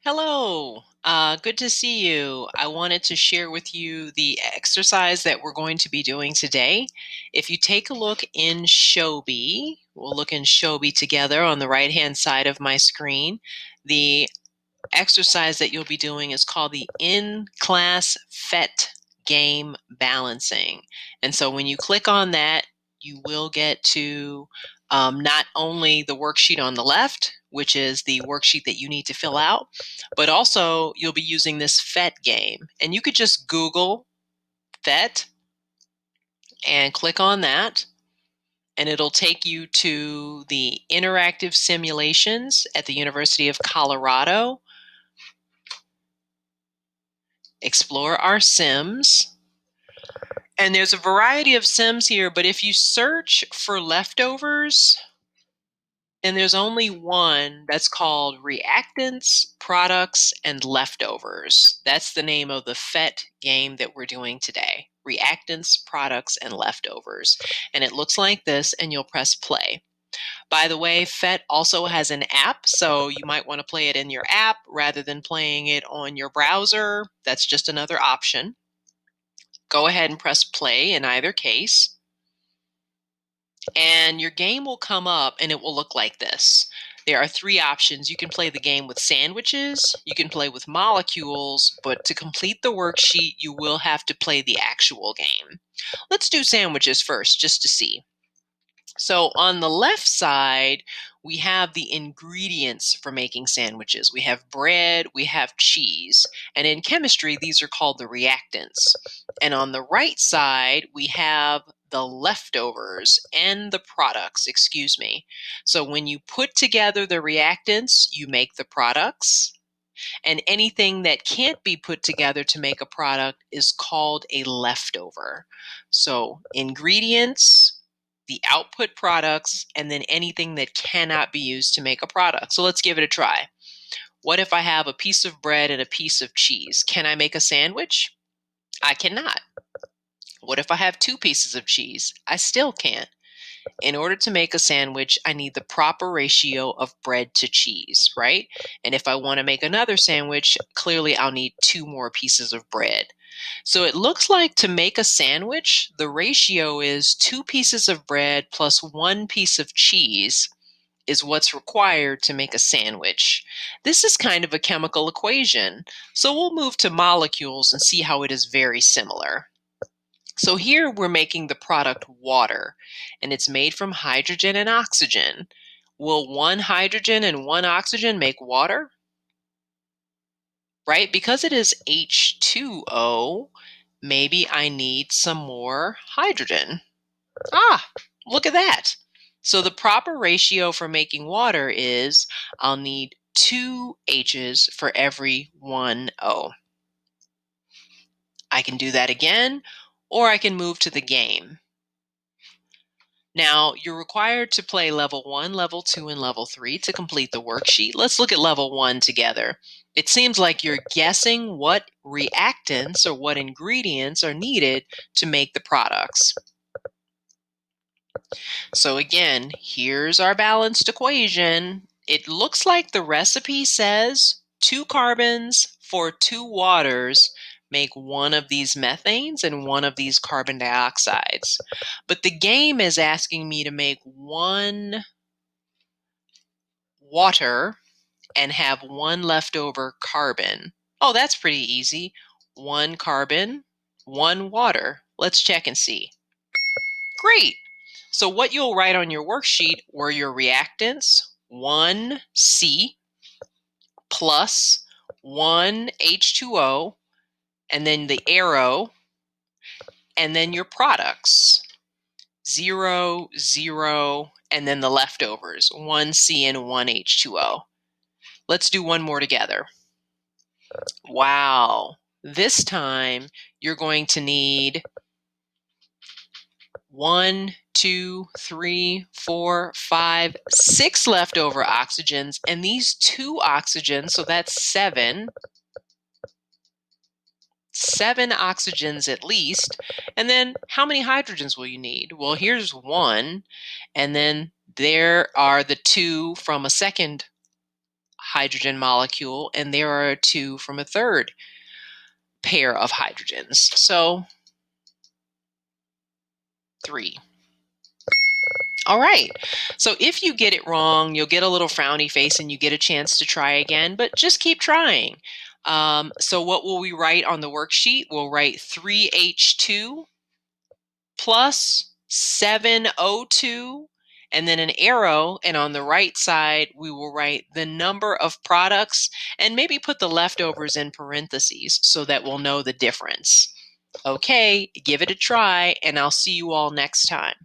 Hello, good to see you. I wanted to share with you the exercise that we're going to be doing today. If you take a look in Shobi, we'll look in Shobi together on the right-hand side of my screen. The exercise that you'll be doing is called the in-class Phet game balancing. And so when you click on that, you will get to not only the worksheet on the left, which is the worksheet that you need to fill out, but also you'll be using this Phet game. And you could just Google Phet and click on that, and it'll take you to the interactive simulations at the University of Colorado. Explore our Sims. And there's a variety of Sims here, but if you search for leftovers, and there's only one that's called Reactants, Products, and Leftovers. That's the name of the Phet game that we're doing today. Reactants, Products, and Leftovers. And it looks like this, and you'll press play. By the way, Phet also has an app, so you might want to play it in your app rather than playing it on your browser. That's just another option. Go ahead and press play in either case. And your game will come up and it will look like this. There are three options. You can play the game with sandwiches, you can play with molecules, but to complete the worksheet, you will have to play the actual game. Let's do sandwiches first, just to see. So on the left side, we have the ingredients for making sandwiches. We have bread, we have cheese, and in chemistry, these are called the reactants. And on the right side, we have the leftovers and the products, excuse me. So when you put together the reactants, you make the products. And anything that can't be put together to make a product is called a leftover. So ingredients, the output products, and then anything that cannot be used to make a product. So let's give it a try. What if I have a piece of bread and a piece of cheese? Can I make a sandwich? I cannot. What if I have two pieces of cheese? I still can't. In order to make a sandwich, I need the proper ratio of bread to cheese, right? And if I want to make another sandwich, clearly I'll need two more pieces of bread. So it looks like to make a sandwich, the ratio is two pieces of bread plus one piece of cheese is what's required to make a sandwich. This is kind of a chemical equation. So we'll move to molecules and see how it is very similar. So here we're making the product water, and it's made from hydrogen and oxygen. Will one hydrogen and one oxygen make water? Right? Because it is H2O, maybe I need some more hydrogen. Ah, look at that. So the proper ratio for making water is I'll need two H's for every one O. I can do that again, or I can move to the game. Now, you're required to play level 1, level 2, and level 3 to complete the worksheet. Let's look at level 1 together. It seems like you're guessing what reactants or what ingredients are needed to make the products. So again, here's our balanced equation. It looks like the recipe says 2 carbons for 2 waters make one of these methanes and one of these carbon dioxides. But the game is asking me to make 1 water and have 1 leftover carbon. Oh, that's pretty easy. 1 carbon, 1 water. Let's check and see. Great. So what you'll write on your worksheet were your reactants, 1C plus 1 H2O, and then the arrow, and then your products, 0, 0, and then the leftovers, 1C and 1 H2O. Let's do one more together. Wow. This time you're going to need 1, 2, 3, 4, 5, 6 leftover oxygens, and these 2 oxygens, so that's 7 oxygens at least. And then how many hydrogens will you need? Well, here's 1, and then there are the 2 from a second hydrogen molecule, and there are 2 from a third pair of hydrogens. So 3. All right. So if you get it wrong, you'll get a little frowny face and you get a chance to try again, but just keep trying. So what will we write on the worksheet? We'll write 3H2 plus 7O2 and then an arrow. And on the right side, we will write the number of products and maybe put the leftovers in parentheses so that we'll know the difference. Okay, give it a try, and I'll see you all next time.